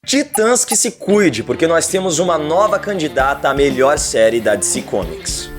Titãs que se cuide, porque nós temos uma nova candidata à melhor série da DC Comics.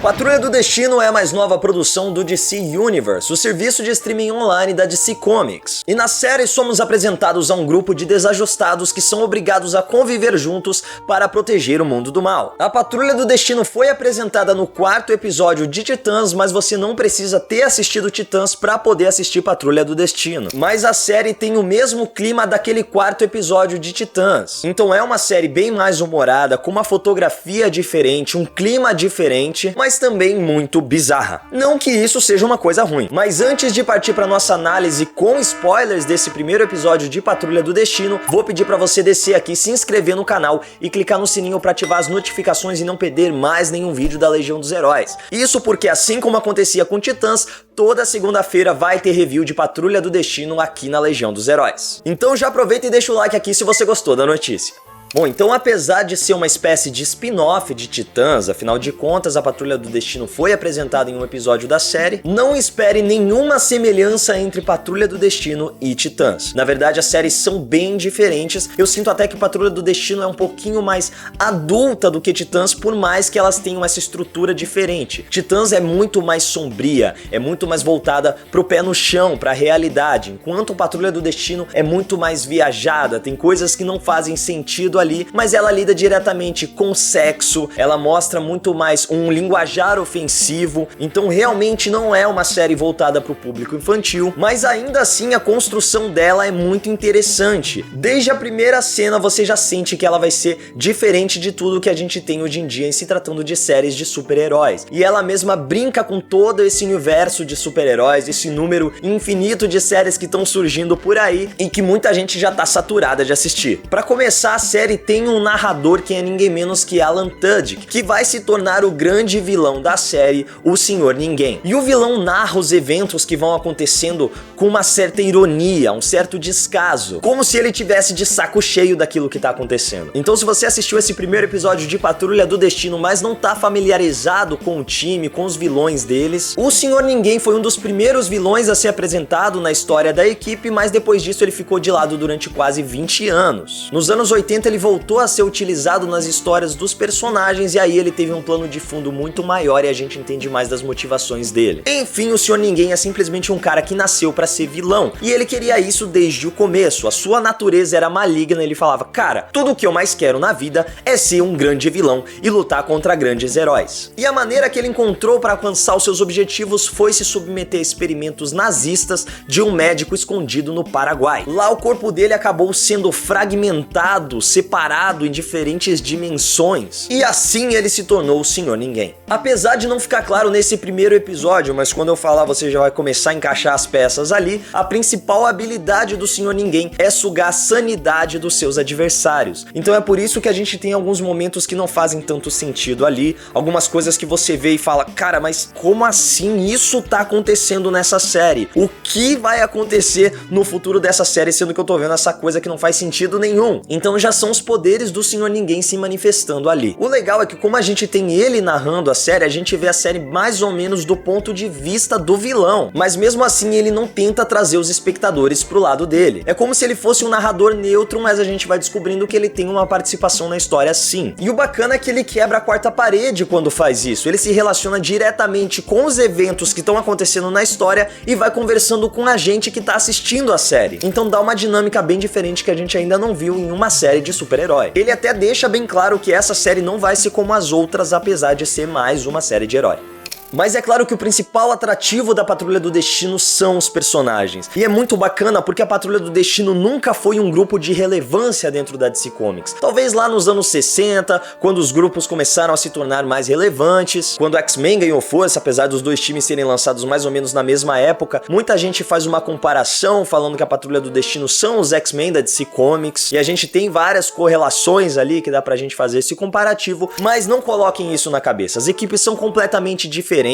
Patrulha do Destino é a mais nova produção do DC Universe, o serviço de streaming online da DC Comics. E na série somos apresentados a um grupo de desajustados que são obrigados a conviver juntos para proteger o mundo do mal. A Patrulha do Destino foi apresentada no 4º episódio de Titãs, mas você não precisa ter assistido Titãs para poder assistir Patrulha do Destino. Mas a série tem o mesmo clima daquele 4º episódio de Titãs. Então é uma série bem mais humorada, com uma fotografia diferente, um clima diferente, mas também muito bizarra. Não que isso seja uma coisa ruim, mas antes de partir para nossa análise com spoilers desse primeiro episódio de Patrulha do Destino, vou pedir para você descer aqui, se inscrever no canal e clicar no sininho para ativar as notificações e não perder mais nenhum vídeo da Legião dos Heróis. Isso porque, assim como acontecia com Titãs, toda segunda-feira vai ter review de Patrulha do Destino aqui na Legião dos Heróis. Então já aproveita e deixa o like aqui se você gostou da notícia. Bom, então apesar de ser uma espécie de spin-off de Titãs, afinal de contas a Patrulha do Destino foi apresentada em um episódio da série, não espere nenhuma semelhança entre Patrulha do Destino e Titãs. Na verdade as séries são bem diferentes, eu sinto até que Patrulha do Destino é um pouquinho mais adulta do que Titãs, por mais que elas tenham essa estrutura diferente. Titãs é muito mais sombria, é muito mais voltada pro pé no chão, pra realidade, enquanto Patrulha do Destino é muito mais viajada, tem coisas que não fazem sentido ali, mas ela lida diretamente com sexo, ela mostra muito mais um linguajar ofensivo, então realmente não é uma série voltada para o público infantil, mas ainda assim a construção dela é muito interessante. Desde a primeira cena você já sente que ela vai ser diferente de tudo que a gente tem hoje em dia em se tratando de séries de super-heróis, e ela mesma brinca com todo esse universo de super-heróis, esse número infinito de séries que estão surgindo por aí e que muita gente já tá saturada de assistir. Para começar, a série tem um narrador que é ninguém menos que Alan Tudyk, que vai se tornar o grande vilão da série, o Senhor Ninguém. E o vilão narra os eventos que vão acontecendo com uma certa ironia, um certo descaso, como se ele tivesse de saco cheio daquilo que tá acontecendo. Então se você assistiu esse primeiro episódio de Patrulha do Destino, mas não tá familiarizado com o time, com os vilões deles, o Senhor Ninguém foi um dos primeiros vilões a ser apresentado na história da equipe, mas depois disso ele ficou de lado durante quase 20 anos. Nos anos 80 ele voltou a ser utilizado nas histórias dos personagens e aí ele teve um plano de fundo muito maior e a gente entende mais das motivações dele. Enfim, o Senhor Ninguém é simplesmente um cara que nasceu pra ser vilão e ele queria isso desde o começo. A sua natureza era maligna, ele falava: cara, tudo o que eu mais quero na vida é ser um grande vilão e lutar contra grandes heróis. E a maneira que ele encontrou para alcançar os seus objetivos foi se submeter a experimentos nazistas de um médico escondido no Paraguai. Lá o corpo dele acabou sendo fragmentado, separado em diferentes dimensões, e assim ele se tornou o Senhor Ninguém. Apesar de não ficar claro nesse primeiro episódio, mas quando eu falar você já vai começar a encaixar as peças ali, a principal habilidade do Senhor Ninguém é sugar a sanidade dos seus adversários. Então é por isso que a gente tem alguns momentos que não fazem tanto sentido ali, algumas coisas que você vê e fala: cara, mas como assim isso tá acontecendo nessa série? O que vai acontecer no futuro dessa série, sendo que eu tô vendo essa coisa que não faz sentido nenhum? Então já são os poderes do Senhor Ninguém se manifestando ali. O legal é que como a gente tem ele narrando a série, a gente vê a série mais ou menos do ponto de vista do vilão, mas mesmo assim ele não tenta trazer os espectadores pro lado dele. É como se ele fosse um narrador neutro, mas a gente vai descobrindo que ele tem uma participação na história sim. E o bacana é que ele quebra a quarta parede quando faz isso, ele se relaciona diretamente com os eventos que estão acontecendo na história e vai conversando com a gente que tá assistindo a série. Então dá uma dinâmica bem diferente que a gente ainda não viu em uma série de super-herói. Ele até deixa bem claro que essa série não vai ser como as outras, apesar de ser mais uma série de herói. Mas é claro que o principal atrativo da Patrulha do Destino são os personagens. E é muito bacana porque a Patrulha do Destino nunca foi um grupo de relevância dentro da DC Comics. Talvez lá nos anos 60, quando os grupos começaram a se tornar mais relevantes, quando o X-Men ganhou força, apesar dos dois times serem lançados mais ou menos na mesma época, muita gente faz uma comparação falando que a Patrulha do Destino são os X-Men da DC Comics, e a gente tem várias correlações ali que dá pra gente fazer esse comparativo, mas não coloquem isso na cabeça. As equipes são completamente diferentes,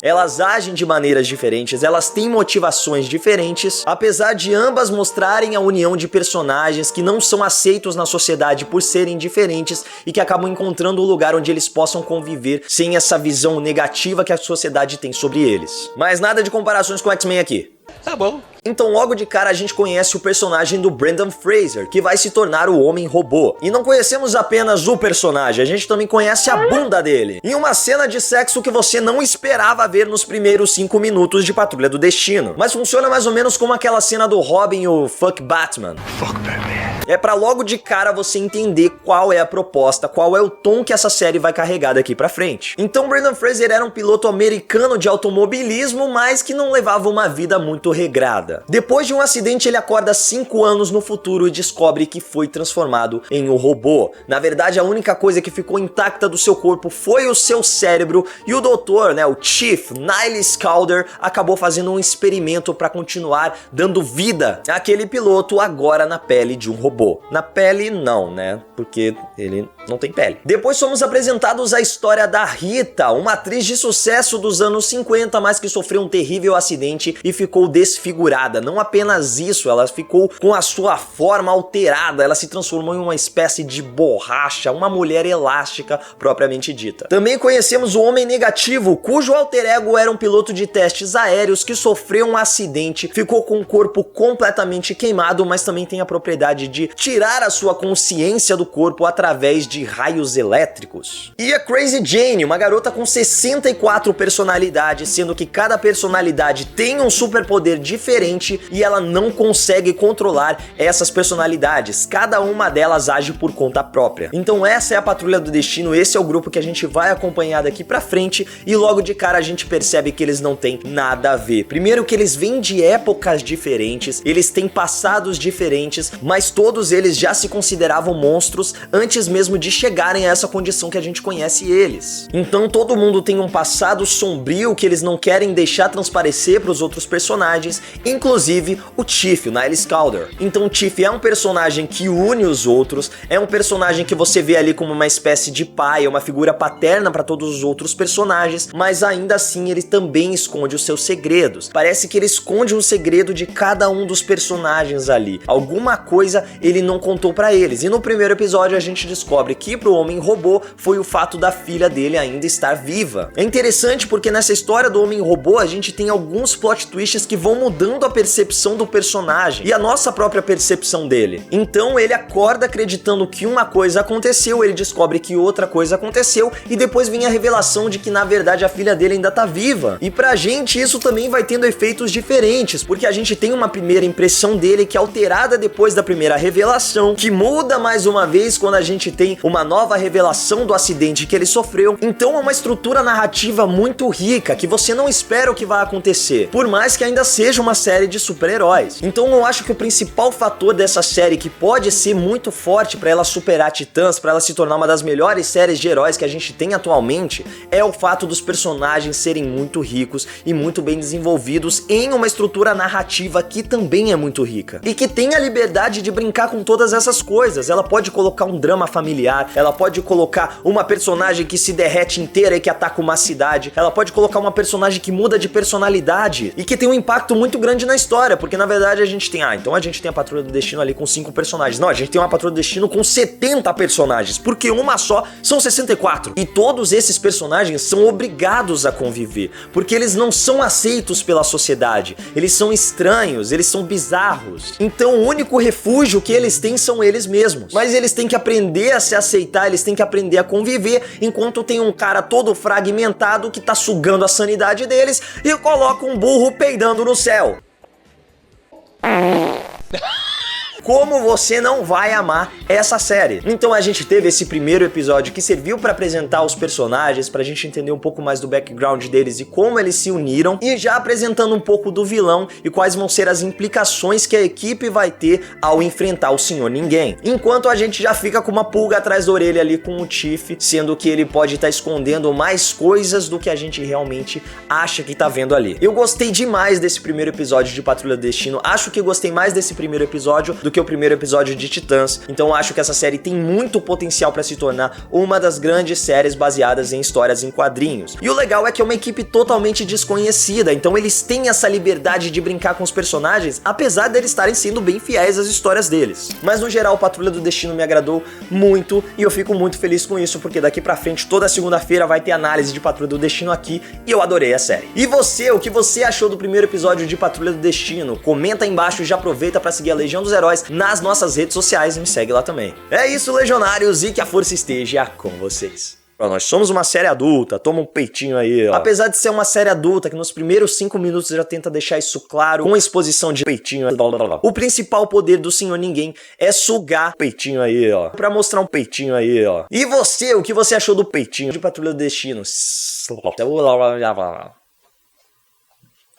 elas agem de maneiras diferentes, elas têm motivações diferentes, apesar de ambas mostrarem a união de personagens que não são aceitos na sociedade por serem diferentes e que acabam encontrando um lugar onde eles possam conviver sem essa visão negativa que a sociedade tem sobre eles. Mas nada de comparações com X-Men aqui. Tá bom. Então logo de cara a gente conhece o personagem do Brendan Fraser, que vai se tornar o Homem-Robô. E não conhecemos apenas o personagem, a gente também conhece a bunda dele. Em uma cena de sexo que você não esperava ver nos primeiros 5 minutos de Patrulha do Destino. Mas funciona mais ou menos como aquela cena do Robin e o Fuck Batman. Fuck Batman. É pra logo de cara você entender qual é a proposta, qual é o tom que essa série vai carregar daqui pra frente. Então Brendan Fraser era um piloto americano de automobilismo, mas que não levava uma vida muito regrada. Depois de um acidente, ele acorda 5 anos no futuro e descobre que foi transformado em um robô. Na verdade, a única coisa que ficou intacta do seu corpo foi o seu cérebro, e o doutor, o Chief Niles Calder, acabou fazendo um experimento para continuar dando vida àquele piloto agora na pele de um robô. Na pele não, porque ele não tem pele. Depois somos apresentados a história da Rita, uma atriz de sucesso dos anos 50, mas que sofreu um terrível acidente e ficou desfigurada. Não apenas isso, ela ficou com a sua forma alterada, ela se transformou em uma espécie de borracha, uma mulher elástica propriamente dita. Também conhecemos o Homem Negativo, cujo alter ego era um piloto de testes aéreos que sofreu um acidente, ficou com o corpo completamente queimado, mas também tem a propriedade de tirar a sua consciência do corpo através de raios elétricos. E a Crazy Jane, uma garota com 64 personalidades, sendo que cada personalidade tem um superpoder diferente e ela não consegue controlar essas personalidades. Cada uma delas age por conta própria. Então essa é a Patrulha do Destino, esse é o grupo que a gente vai acompanhar daqui pra frente, e logo de cara a gente percebe que eles não têm nada a ver. Primeiro que eles vêm de épocas diferentes, eles têm passados diferentes, mas todos eles já se consideravam monstros antes mesmo de chegarem a essa condição que a gente conhece eles. Então todo mundo tem um passado sombrio que eles não querem deixar transparecer para os outros personagens, inclusive o Chief, o Niles Calder. Então o Chief é um personagem que une os outros, é um personagem que você vê ali como uma espécie de pai, uma figura paterna para todos os outros personagens, mas ainda assim ele também esconde os seus segredos. Parece que ele esconde um segredo de cada um dos personagens ali. Alguma coisa ele não contou para eles. E no primeiro episódio a gente descobre que pro Homem-Robô foi o fato da filha dele ainda estar viva. É interessante porque nessa história do Homem-Robô a gente tem alguns plot twists que vão mudando a percepção do personagem e a nossa própria percepção dele. Então ele acorda acreditando que uma coisa aconteceu, ele descobre que outra coisa aconteceu e depois vem a revelação de que na verdade a filha dele ainda tá viva. E pra gente isso também vai tendo efeitos diferentes, porque a gente tem uma primeira impressão dele que é alterada depois da primeira revelação, que muda mais uma vez quando a gente tem uma nova revelação do acidente que ele sofreu. Então é uma estrutura narrativa muito rica, que você não espera o que vai acontecer, por mais que ainda seja uma série de super-heróis. Então eu acho que o principal fator dessa série que pode ser muito forte para ela superar Titãs, para ela se tornar uma das melhores séries de heróis que a gente tem atualmente, é o fato dos personagens serem muito ricos e muito bem desenvolvidos em uma estrutura narrativa que também é muito rica e que tem a liberdade de brincar com todas essas coisas. Ela pode colocar um drama familiar, ela pode colocar uma personagem que se derrete inteira e que ataca uma cidade, ela pode colocar uma personagem que muda de personalidade e que tem um impacto muito grande na história, porque na verdade a gente tem, então a gente tem a Patrulha do Destino ali com 5 personagens. Não, a gente tem uma Patrulha do Destino com 70 personagens, porque uma só são 64. E todos esses personagens são obrigados a conviver, porque eles não são aceitos pela sociedade, eles são estranhos, eles são bizarros. Então o único refúgio que eles têm são eles mesmos. Mas eles têm que aprender a se aceitar, eles têm que aprender a conviver, enquanto tem um cara todo fragmentado que tá sugando a sanidade deles e coloca um burro peidando no céu. Como você não vai amar essa série? Então a gente teve esse primeiro episódio que serviu para apresentar os personagens, pra gente entender um pouco mais do background deles e como eles se uniram, e já apresentando um pouco do vilão e quais vão ser as implicações que a equipe vai ter ao enfrentar o Senhor Ninguém. Enquanto a gente já fica com uma pulga atrás da orelha ali com o Chief, sendo que ele pode estar escondendo mais coisas do que a gente realmente acha que tá vendo ali. Eu gostei demais desse primeiro episódio de Patrulha do Destino, acho que gostei mais desse primeiro episódio do que que o primeiro episódio de Titãs, então acho que essa série tem muito potencial para se tornar uma das grandes séries baseadas em histórias em quadrinhos. E o legal é que é uma equipe totalmente desconhecida, então eles têm essa liberdade de brincar com os personagens, apesar deles estarem sendo bem fiéis às histórias deles. Mas no geral, Patrulha do Destino me agradou muito e eu fico muito feliz com isso, porque daqui pra frente, toda segunda-feira vai ter análise de Patrulha do Destino aqui e eu adorei a série. E você, o que você achou do primeiro episódio de Patrulha do Destino? Comenta aí embaixo e já aproveita pra seguir a Legião dos Heróis nas nossas redes sociais e me segue lá também. É isso, Legionários, e que a força esteja com vocês. Nós somos uma série adulta, toma um peitinho aí, ó. Apesar de ser uma série adulta, que nos primeiros 5 minutos já tenta deixar isso claro, com a exposição de peitinho, o principal poder do Senhor Ninguém é sugar peitinho aí, ó. Pra mostrar um peitinho aí, ó. E você, o que você achou do peitinho de Patrulha do Destino?